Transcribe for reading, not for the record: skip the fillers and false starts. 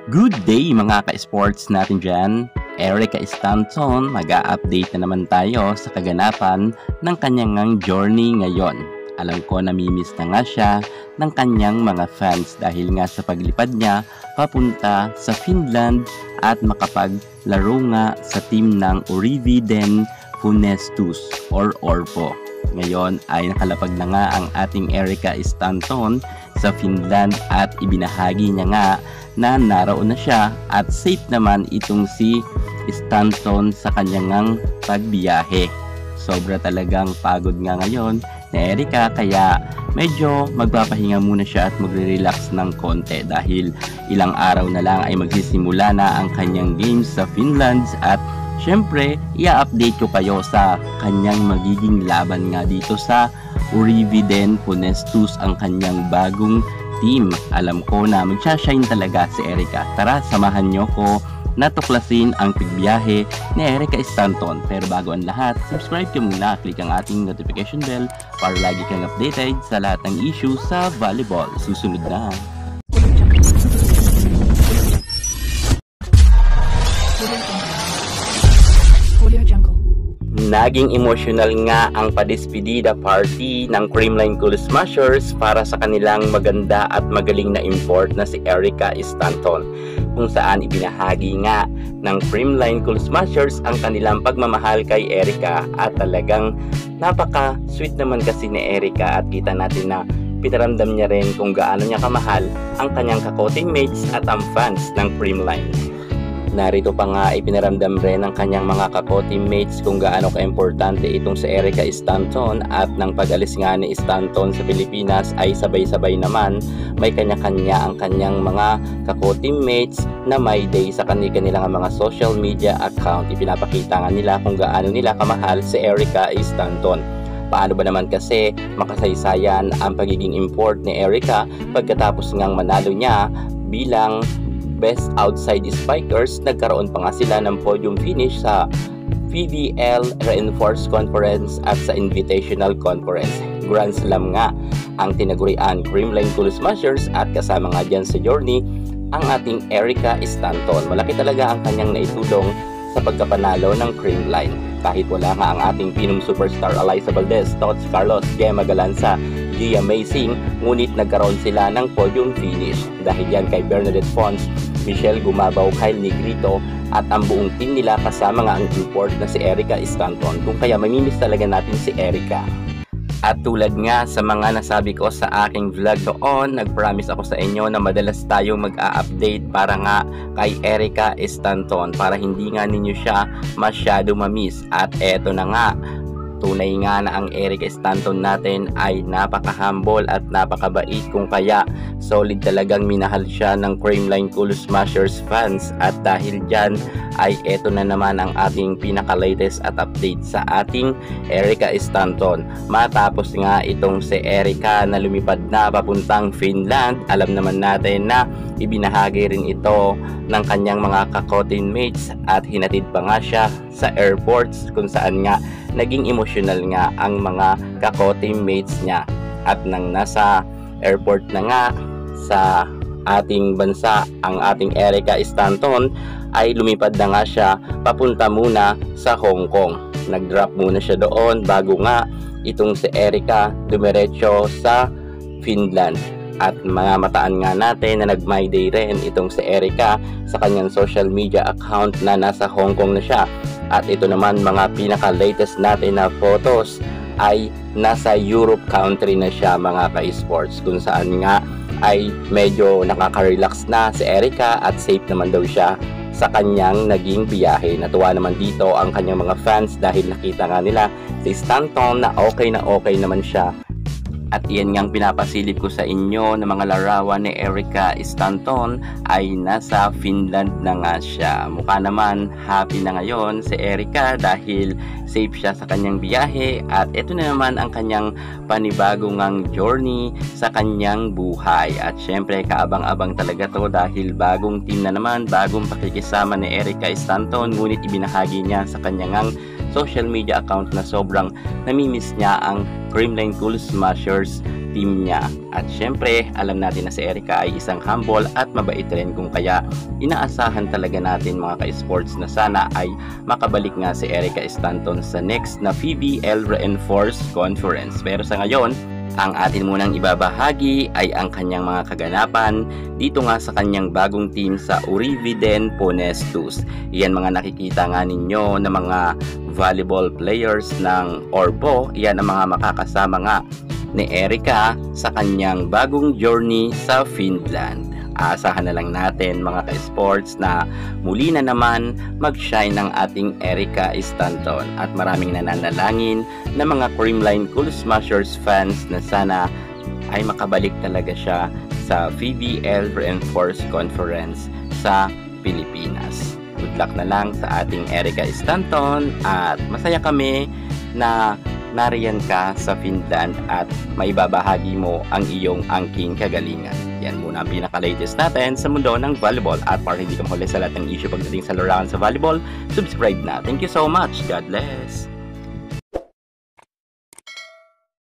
Good day mga ka-sports natin dyan. Erica Stanton, mag-a-update na naman tayo sa kaganapan ng kanyang journey ngayon. Alam ko namimiss na nga siya ng kanyang mga fans dahil nga sa paglipad niya papunta sa Finland at makapaglaro nga sa team ng Orividen Funestus or Orpo. Ngayon ay nakalapag na nga ang ating Erica Stanton sa Finland at ibinahagi niya nga na naroon na siya at safe naman itong si Stanton sa kanyang pagbiyahe. Sobra talagang pagod nga ngayon ni Erica kaya medyo magpapahinga muna siya at magre-relax ng konti dahil ilang araw na lang ay magsisimula na ang kanyang games sa Finland at syempre i-update ko kayo sa kanyang magiging laban nga dito sa Orividen Funestus, ang kanyang bagong team. Alam ko na magsashine talaga si Erica. Tara, samahan nyo ko natuklasin ang pagbiyahe ni Erica Stanton. Pero bago ang lahat, subscribe ka muna, click ang ating notification bell para lagi kang updated sa lahat ng issues sa volleyball. Susunod na. Naging emotional nga ang padispedida party ng Creamline Cool Smashers para sa kanilang maganda at magaling na import na si Erica Stanton, kung saan ibinahagi nga ng Creamline Cool Smashers ang kanilang pagmamahal kay Erica at talagang napaka-sweet naman kasi ni Erica at kita natin na pinaramdam niya rin kung gaano niya kamahal ang kanyang kako-teammates at ang fans ng Creamline. Narito pa nga ipinaramdam rin ng kanyang mga kako-teammates kung gaano ka-importante itong si Erica Stanton at nang pag-alis nga ni Stanton sa Pilipinas ay sabay-sabay naman may kanya-kanya ang kanyang mga kako-teammates na may day sa kanilang mga social media account. Ipinapakita nga nila kung gaano nila kamahal si Erica Stanton. Paano ba naman kasi makasaysayan ang pagiging import ni Erica pagkatapos ngang manalo niya bilang Best Outside Spikers? Nagkaroon pa nga sila ng podium finish sa PBL Reinforced Conference at sa Invitational Conference. Grand Slam nga ang tinagurian Creamline Cool Smashers at kasama nga dyan sa journey ang ating Erica Stanton. Malaki talaga ang kanyang naitulong sa pagkapanalo ng Creamline. Kahit wala nga ang ating Pinum superstar Alyssa Valdez, Tots Carlos, Gemma Galanza, Gia Amazing, ngunit nagkaroon sila ng podium finish dahil yan kay Bernadette Fons, Michelle Gumabaw, Kyle Negrito at ang buong team nila kasama nga ang import na si Erica Stanton, kung kaya mamimiss talaga natin si Erica. At tulad nga sa mga nasabi ko sa aking vlog doon, nag-promise ako sa inyo na madalas tayong mag-a-update para nga kay Erica Stanton para hindi nga ninyo siya masyado mamiss. At eto na nga, tunay nga na ang Erica Stanton natin ay napaka-humble at napakabait, kung kaya solid talagang minahal siya ng Creamline Cool Smashers fans. At dahil dyan ay eto na naman ang ating pinaka-latest at update sa ating Erica Stanton. Matapos nga itong si Erica na lumipad na papuntang Finland, alam naman natin na ibinahagi rin ito ng kanyang mga kako-teammates at hinatid pa nga siya sa airports, kung saan nga naging emotional nga ang mga kako-teammates niya. At nang nasa airport na nga sa ating bansa ang ating Erica Stanton ay lumipad na nga siya papunta muna sa Hong Kong. Nag-drop muna siya doon bago nga itong si Erica dumiretso sa Finland. At mga mataan nga natin na nag-my day rin itong si Erica sa kanyang social media account na nasa Hong Kong na siya. At ito naman mga pinaka-latest natin na photos ay nasa Europe country na siya mga ka-sports, kung saan nga ay medyo nakaka-relax na si Erica at safe naman daw siya sa kanyang naging biyahe. Natuwa naman dito ang kanyang mga fans dahil nakita nga nila si Stanton na okay naman siya. At iyan ngang pinapasilip ko sa inyo na mga larawan ni Erica Stanton ay nasa Finland na nga siya. Mukha naman happy na ngayon si Erica dahil safe siya sa kanyang biyahe at ito na naman ang kanyang panibagong journey sa kanyang buhay. At syempre kaabang-abang talaga to dahil bagong team na naman, bagong pakikisama ni Erica Stanton, ngunit ibinahagi niya sa kanyang social media account na sobrang namimiss niya ang Creamline Cool Smashers team niya. At syempre, alam natin na si Erica ay isang humble at mabait rin, kung kaya inaasahan talaga natin mga ka-sports na sana ay makabalik nga si Erica Stanton sa next na PBL Reinforced Conference. Pero sa ngayon, ang atin munang ibabahagi ay ang kanyang mga kaganapan dito nga sa kanyang bagong team sa Urividen Ponestus. Iyan mga nakikita nga ninyo na mga volleyball players ng Orbo. Iyan ang mga makakasama nga ni Erica sa kanyang bagong journey sa Finland. Aasahan na lang natin mga ka-sports na muli na naman mag-shine ng ating Erica Stanton, at maraming nananalangin na mga Creamline Cool Smashers fans na sana ay makabalik talaga siya sa PBL Reinforced Conference sa Pilipinas. Good luck na lang sa ating Erica Stanton, at masaya kami na nariyan ka sa Finland at may babahagi mo ang iyong angking kagalingan. Yan muna ang pinaka-latest natin sa mundo ng volleyball, at para hindi ka mahuli sa lahat ng issue pagdating sa larawan sa volleyball, subscribe na. Thank you so much. God bless.